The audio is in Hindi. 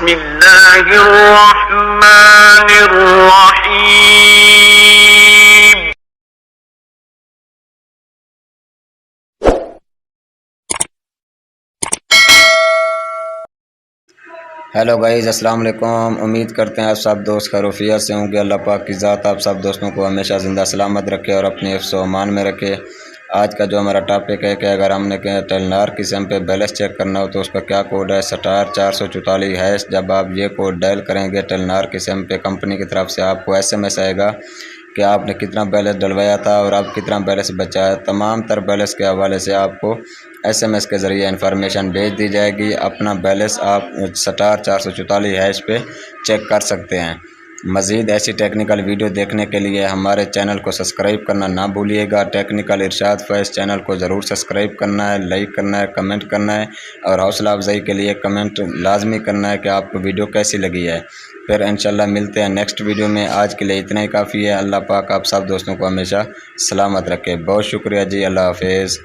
बिस्मिल्लाहिर्रहमानिर्रहीम। हेलो गाइज़, अस्सलाम वालेकुम। उम्मीद करते हैं आप सब दोस्त खैरियत से होंगे। अल्लाह पाक की ज़ात आप सब दोस्तों को हमेशा ज़िंदा सलामत रखे और अपने हिफ्ज़ व अमान में रखे। आज का जो हमारा टॉपिक है कि अगर हमने टेलनार की सिम पे बैलेंस चेक करना हो तो उसका क्या कोड है, *444#। जब आप ये कोड डायल करेंगे टेलनार की सिम पे कंपनी की तरफ से आपको SMS आएगा कि आपने कितना बैलेंस डलवाया था और आप कितना बैलेंस बचा है। तमाम तर बैलेंस के हवाले से आपको SMS के ज़रिए इन्फॉर्मेशन भेज दी जाएगी। अपना बैलेंस आप *444# पे चेक कर सकते हैं। मज़ीद ऐसी टेक्निकल वीडियो देखने के लिए हमारे चैनल को सब्सक्राइब करना ना भूलिएगा। टेक्निकल इरशाद फैज़ चैनल को ज़रूर सब्सक्राइब करना है, लाइक करना है, कमेंट करना है और हौसला अफजाई के लिए कमेंट लाजमी करना है कि आपको वीडियो कैसी लगी है। फिर इंशाल्लाह मिलते हैं नेक्स्ट वीडियो में। आज के लिए इतना ही काफ़ी है। अल्लाह पाक आप सब दोस्तों को हमेशा सलामत रखे। बहुत शुक्रिया जी। अल्लाह हाफिज़।